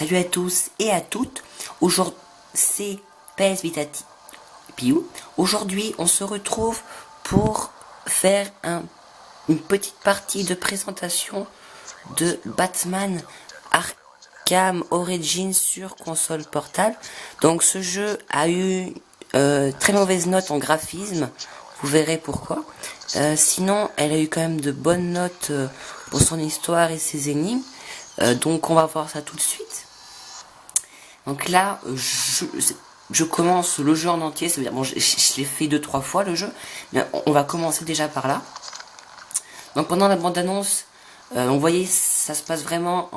Salut à tous et à toutes. Aujourd'hui, c'est PS Vita Piou. Aujourd'hui, on se retrouve pour faire une petite partie de présentation de Batman Arkham Origins sur console portable. Donc, ce jeu a eu très mauvaise note en graphisme. Vous verrez pourquoi. Sinon, elle a eu quand même de bonnes notes pour son histoire et ses énigmes. Donc on va voir ça tout de suite. Donc là, je commence le jeu en entier. Ça veut dire, bon, je l'ai fait 2-3 fois le jeu, mais on va commencer déjà par là. Donc pendant la bande-annonce, vous voyez, ça se passe vraiment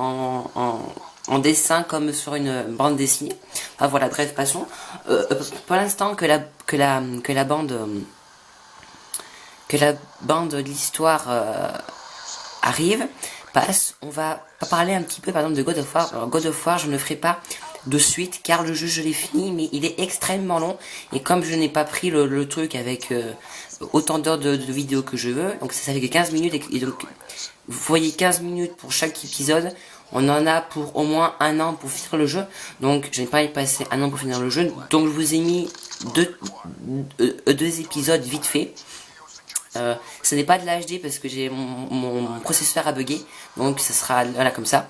en dessin comme sur une bande dessinée. Enfin voilà, bref, passons. Pour l'instant que la bande de l'histoire arrive. On va parler un petit peu par exemple de God of War. Alors God of War, je ne ferai pas de suite car le jeu je l'ai fini, mais il est extrêmement long et comme je n'ai pas pris le truc avec autant d'heures de vidéo que je veux, donc ça fait que 15 minutes et donc vous voyez 15 minutes pour chaque épisode, on en a pour au moins un an pour finir le jeu, donc je n'ai pas passé un an pour finir le jeu, donc je vous ai mis deux épisodes vite fait. Ce n'est pas de l'HD parce que j'ai mon processeur a bugué, donc ça sera voilà comme ça.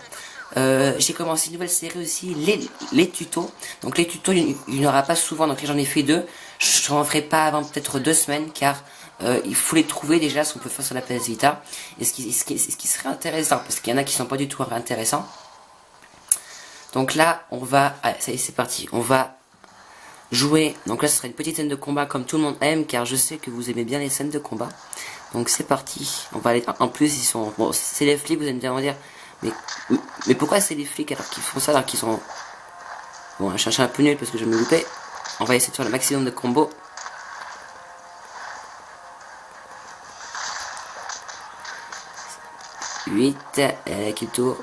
J'ai commencé une nouvelle série aussi, les tutos. Donc les tutos, il n'y en aura pas souvent, donc j'en ai fait 2. Je n'en ferai pas avant peut-être 2 semaines, car il faut les trouver déjà, ce qu'on peut faire sur la PS Vita. Et ce qui serait intéressant, parce qu'il y en a qui sont pas du tout intéressants. Donc là, on va... Allez, ça y est, c'est parti. On va jouer. Donc là, ce sera une petite scène de combat comme tout le monde aime, car je sais que vous aimez bien les scènes de combat. Donc c'est parti. On va aller. En plus, ils sont. Bon, c'est les flics. Vous allez me dire, mais pourquoi c'est les flics alors qu'ils font ça alors qu'ils sont. Bon, je cherche un peu nul parce que je me loupais. On va essayer de faire le maximum de combos. Huit. Qui tourne.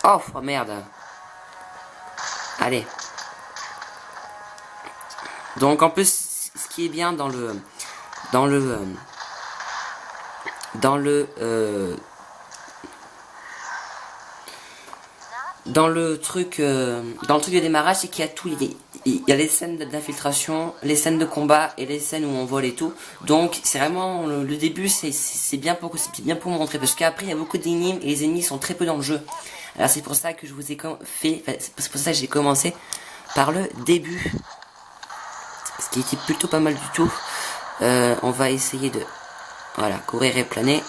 Oh merde. Allez. Donc en plus, ce qui est bien dans le truc de démarrage, c'est qu'il y a tout, il y a les scènes d'infiltration, les scènes de combat et les scènes où on vole et tout. Donc c'est vraiment le début, c'est bien pour montrer, parce qu'après il y a beaucoup d'énigmes et les ennemis sont très peu dans le jeu. Alors c'est pour ça que je vous ai fait, c'est pour ça que j'ai commencé par le début, ce qui était plutôt pas mal du tout. On va essayer de courir et planer.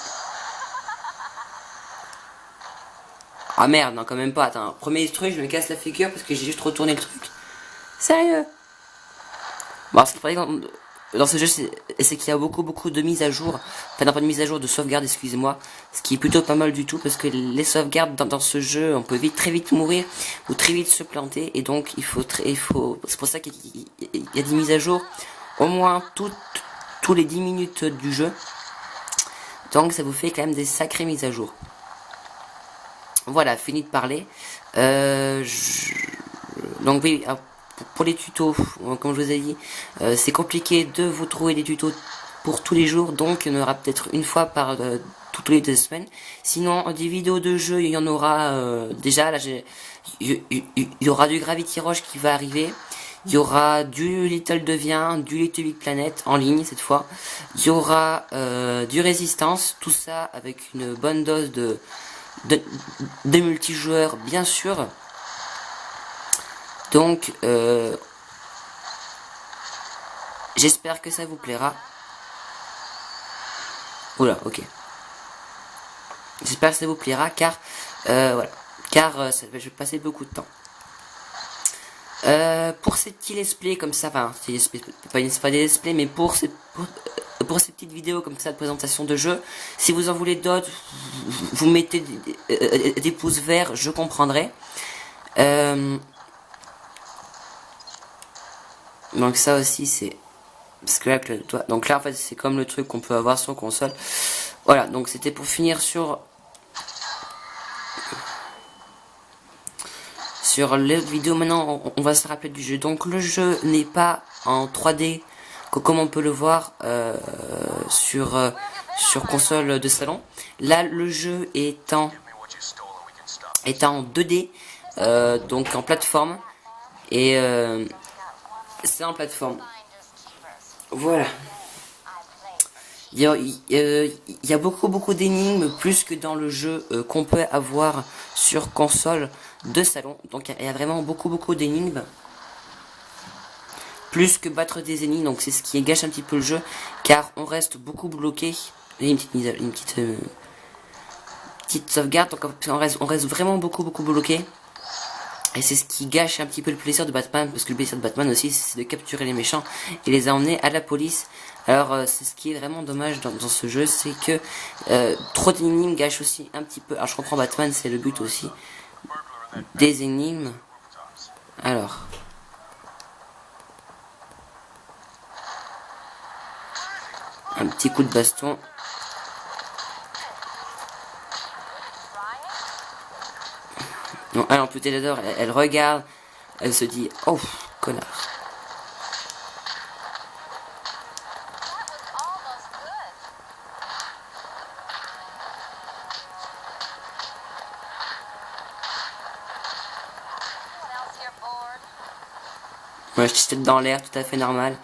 Ah merde, non quand même pas, attends, premier truc, je me casse la figure parce que j'ai juste retourné le truc. Sérieux? Bon, ce qui dans ce jeu, c'est qu'il y a beaucoup de mises à jour, enfin non pas de mise à jour, de sauvegarde, excusez-moi, ce qui est plutôt pas mal du tout, parce que les sauvegardes dans ce jeu, on peut très vite mourir, ou très vite se planter, et donc c'est pour ça qu'il y a des mises à jour, au moins tous les 10 minutes du jeu, donc ça vous fait quand même des sacrées mises à jour. Voilà, fini de parler. Donc oui, pour les tutos, comme je vous ai dit, c'est compliqué de vous trouver des tutos pour tous les jours, donc il y en aura peut-être une fois par toutes les 2 semaines. Sinon, des vidéos de jeu, il y en aura déjà. Là, il y aura du Gravity Rush qui va arriver. Il y aura du Little Devient, du Little Big Planet en ligne cette fois. Il y aura du Résistance, tout ça avec une bonne dose de multijoueurs bien sûr. Donc j'espère que ça vous plaira. Oula, ok. J'espère que ça vous plaira car voilà, car je vais passer beaucoup de temps. Pour ces petits let's play comme ça, enfin pas des let's play, mais pour ces petites vidéos comme ça de présentation de jeu, si vous en voulez d'autres, vous mettez des pouces verts, je comprendrai. Donc ça aussi c'est parce que là, donc là en fait c'est comme le truc qu'on peut avoir sur console. Voilà, donc c'était pour finir sur les vidéos. Maintenant on va se rappeler du jeu. Donc le jeu n'est pas en 3D comme on peut le voir sur console de salon. Là le jeu est en 2D donc en plateforme. Et c'est en plateforme. Voilà. Il y a beaucoup d'énigmes, plus que dans le jeu qu'on peut avoir sur console de salon. Donc il y a vraiment beaucoup d'énigmes. Plus que battre des ennemis, donc c'est ce qui gâche un petit peu le jeu, car on reste beaucoup bloqué. Et une petite sauvegarde, donc on reste vraiment beaucoup bloqué. Et c'est ce qui gâche un petit peu le plaisir de Batman, parce que le plaisir de Batman aussi, c'est de capturer les méchants et les emmener à la police. Alors c'est ce qui est vraiment dommage dans ce jeu, c'est que trop d'énigmes gâchent aussi un petit peu. Alors je comprends, Batman, c'est le but aussi des énigmes. Alors, un petit coup de baston. Non, alors peut-être elle regarde, elle se dit, oh, connard. Moi, je tête dans l'air, tout à fait normal.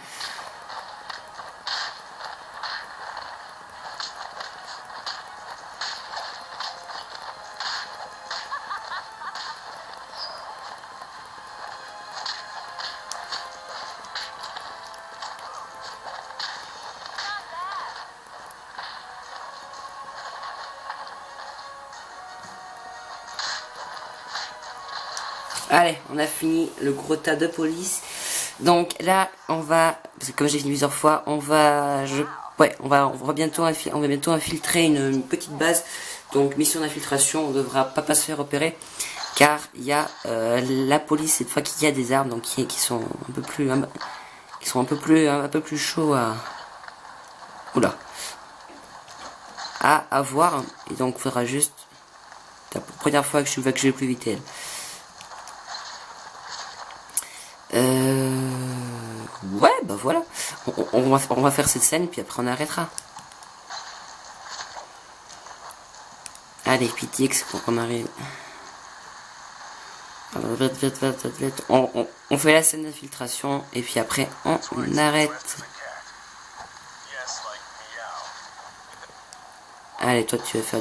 Allez, on a fini le gros tas de police. Donc là, on va, parce que comme j'ai fini plusieurs fois, on va bientôt infiltrer une petite base. Donc mission d'infiltration, on devra pas se faire repérer, car il y a la police cette fois qu'il y a des armes, donc qui sont un peu plus, un peu plus chauds à avoir. Et donc il faudra juste, la première fois que je vais plus vite elle. Ouais, bah voilà. On va faire cette scène, puis après on arrêtera. Allez, PTX, pour qu'on arrive. Alors, vite. On fait la scène d'infiltration, et puis après on arrête. Allez, toi tu vas faire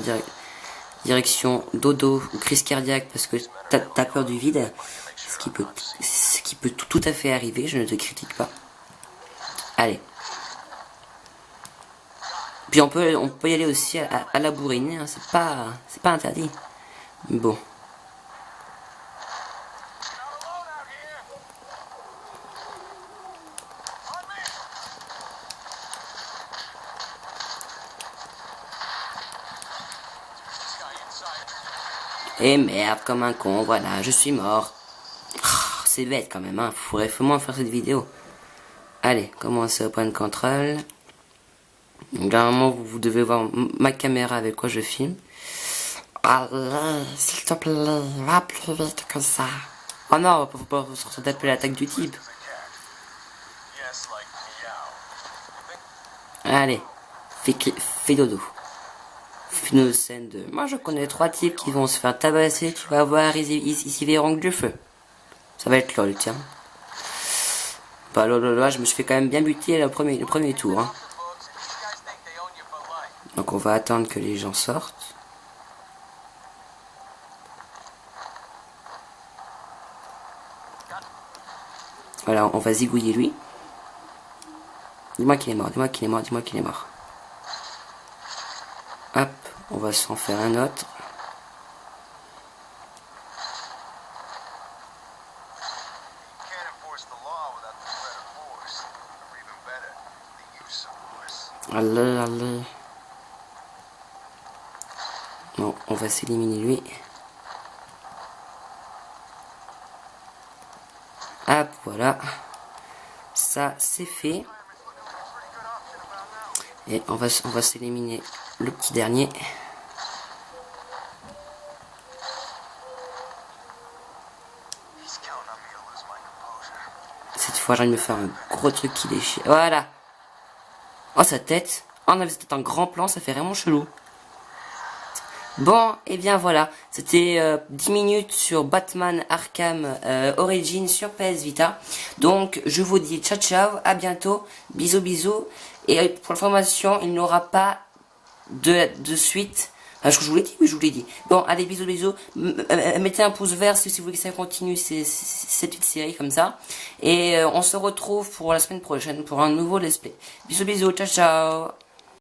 direction dodo ou crise cardiaque parce que t'as peur du vide. Ce qui peut tout à fait arriver, je ne te critique pas. Allez. Puis on peut y aller aussi à la bourrine, hein, c'est pas interdit. Bon. Et merde, comme un con, voilà, je suis mort. Oh, c'est bête quand même, hein, faudrait vraiment faire cette vidéo. Allez, commencez au point de contrôle. Donc, normalement, vous devez voir ma caméra avec quoi je filme. Allez, s'il te plaît, va plus vite que ça. Oh non, faut pas se taper l'attaque du type. Allez, fais dodo. Une scène de... Moi je connais 3 types qui vont se faire tabasser, tu vas voir, ils s'y verront que du feu. Ça va être lol, tiens. Bah là, je me suis fait quand même bien buter le premier tour. Hein. Donc on va attendre que les gens sortent. Voilà, on va zigouiller lui. Dis-moi qu'il est mort. Hop, on va s'en faire un autre. Allez. Bon, on va s'éliminer lui. Hop, voilà. Ça, c'est fait. Et on va s'éliminer le petit dernier. Cette fois, j'ai envie de me faire un gros truc qui déchire. Voilà. Oh, sa tête. Oh, on avait peut-être un grand plan, ça fait vraiment chelou. Bon, et bien voilà, c'était 10 minutes sur Batman Arkham Origins sur PS Vita. Donc je vous dis ciao ciao, à bientôt, bisous bisous. Et pour l'information, il n'y aura pas de suite. Je vous l'ai dit, oui je vous l'ai dit. Bon, allez bisous bisous. Mettez un pouce vert si vous voulez que ça continue cette petite série comme ça. Et on se retrouve pour la semaine prochaine pour un nouveau let's play. Bisous bisous, ciao ciao.